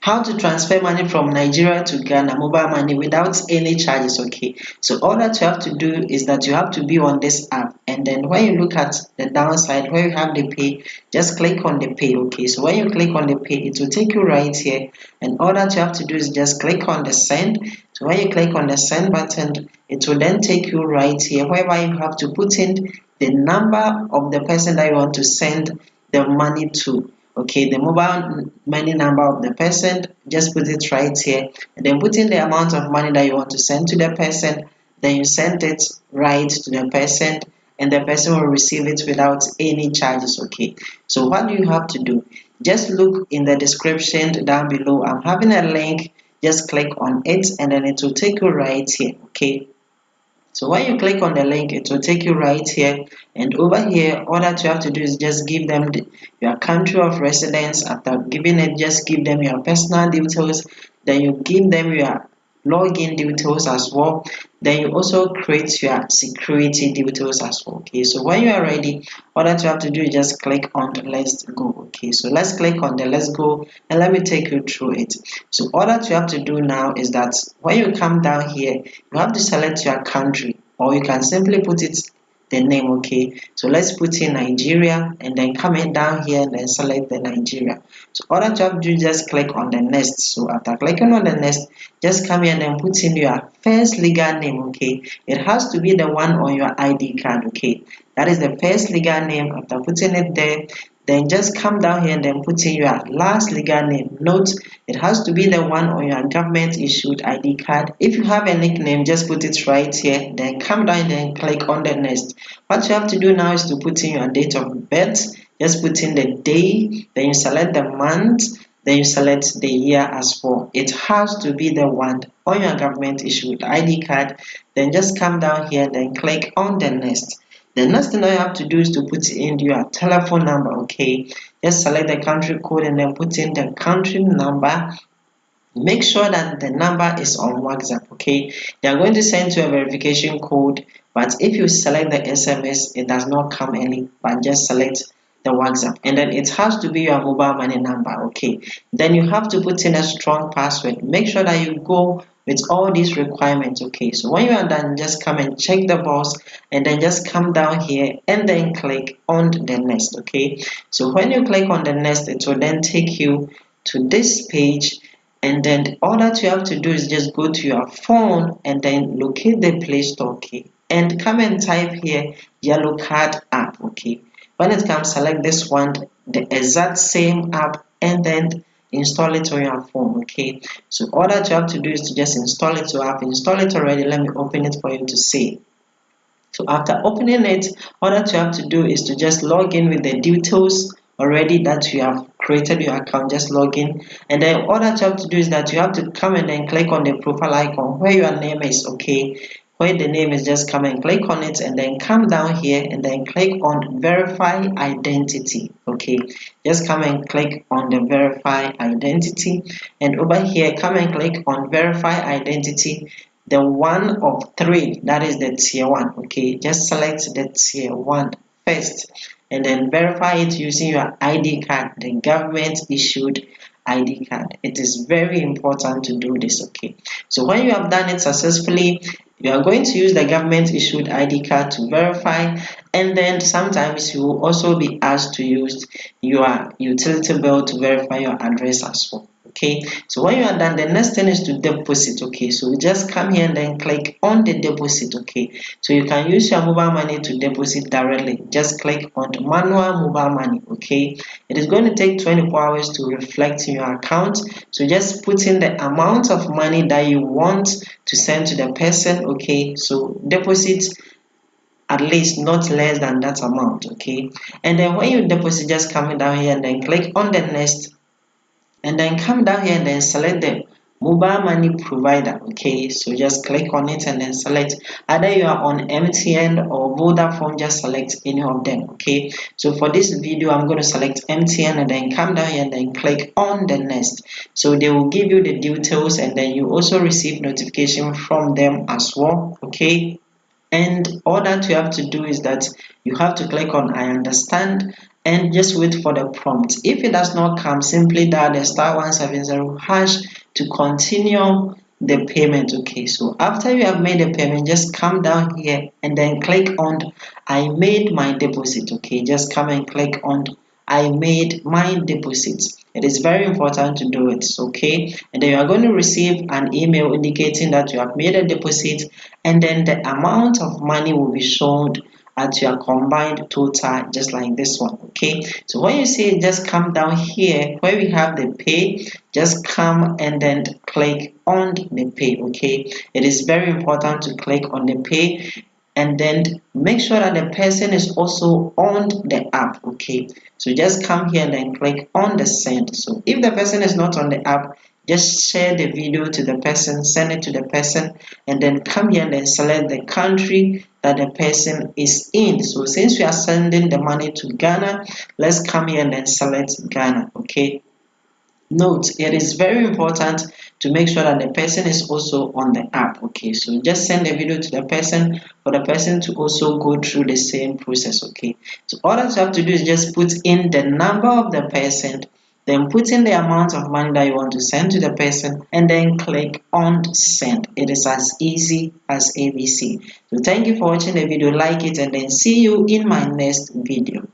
how to transfer money from Nigeria to Ghana, mobile money without any charges. Okay, so all that you have to do is that you have to be on this app, and then when you look at the downside where you have the pay, just click on the pay. Okay, so when you click on the pay, it will take you right here, and all that you have to do is just click on the send. So when you click on the send button, it will then take you right here whereby you have to put in the number of the person that you want to send the money to. Okay, the mobile money number of the person, just put it right here, and then put in the amount of money that you want to send to the person. Then you send it right to the person, and the person will receive it without any charges. Okay, so what do you have to do? Just look in the description down below. I'm having a link. Just click on it, and then it will take you right here. Okay, so when you click on the link, it will take you right here, and over here all that you have to do is just give them your country of residence. After giving it, just give them your personal details, then you give them your login details as well, then you also create your security details as well. Okay, so when you are ready, all that you have to do is just click on the let's go. Okay, so let's click on the let's go, and let me take you through it. So all that you have to do now is that when you come down here, you have to select your country, or you can simply put it the name. Okay, so let's put in Nigeria, and then coming down here and then select the Nigeria. So all that you have to do is just click on the next. So after clicking on the next, just come here and then put in your first legal name. Okay, it has to be the one on your ID card. Okay, that is the first legal name. After putting it there, then just come down here and then put in your last legal name. Note, it has to be the one on your government issued ID card. If you have a nickname, just put it right here, then come down and then click on the next. What you have to do now is to put in your date of birth. Just put in the day, then you select the month, then you select the year as well. It has to be the one on your government issued ID card. Then just come down here and then click on the next. The next thing that you have to do is to put in your telephone number. Okay, just select the country code and then put in the country number. Make sure that the number is on WhatsApp. Okay, they are going to send you a verification code, but if you select the SMS, it does not come any, but just select the WhatsApp, and then it has to be your mobile money number. Okay, then you have to put in a strong password. Make sure that you go with all these requirements. Okay, so when you are done, just come and check the box, and then just come down here and then click on the next. Okay, so when you click on the next, it will then take you to this page, and then all that you have to do is just go to your phone and then locate the Play Store. Okay, and come and type here yellow card app. Okay, when it comes, select this one, the exact same app, and then install it on your phone. Okay, so all that you have to do is to just install it. So I've installed it already. Let me open it for you to see. So after opening it, all that you have to do is to just log in with the details already that you have created your account. Just log in, and then all that you have to do is that you have to come and then click on the profile icon where your name is. Okay, where the name is, just come and click on it, and then come down here and then click on verify identity. Okay, just come and click on the verify identity, and over here come and click on verify identity, the one of three, that is the tier one. Okay, just select the tier one first, and then verify it using your ID card, the government issued ID card. It is very important to do this. Okay, so when you have done it successfully, you are going to use the government issued ID card to verify, and then sometimes you will also be asked to use your utility bill to verify your address as well. Okay, so when you are done, the next thing is to deposit. Okay, so we just come here and then click on the deposit. Okay, so you can use your mobile money to deposit directly. Just click on the manual mobile money. Okay, it is going to take 24 hours to reflect in your account, so just put in the amount of money that you want to send to the person. Okay, so deposit at least not less than that amount. Okay, and then when you deposit, just come down here and then click on the next, and then come down here and then select the mobile money provider. Okay, so just click on it and then select either you are on MTN or Vodafone. Just select any of them. Okay, so for this video I'm going to select MTN, and then come down here and then click on the next. So they will give you the details, and then you also receive notification from them as well. Okay, and all that you have to do is that you have to click on I understand, and just wait for the prompt. If it does not come, simply dial the *170# to continue the payment. Okay, so after you have made the payment, just come down here and then click on I made my deposit. Okay, just come and click on I made my deposit. It is very important to do it. Okay, and then you are going to receive an email indicating that you have made a deposit, and then the amount of money will be shown at your combined total, just like this one. Okay, so when you see it, just come down here where we have the pay, just come and then click on the pay. Okay, it is very important to click on the pay, and then make sure that the person is also on the app. Okay, so just come here and then click on the send. So if the person is not on the app, just share the video to the person, send it to the person, and then come here and then select the country that the person is in. So since we are sending the money to Ghana, let's come here and then select Ghana. Okay, note, it is very important to make sure that the person is also on the app. Okay, so just send the video to the person for the person to also go through the same process. Okay, so all that you have to do is just put in the number of the person, then put in the amount of money that you want to send to the person, and then click on send. It is as easy as ABC. So thank you for watching the video. Like it, and then see you in my next video.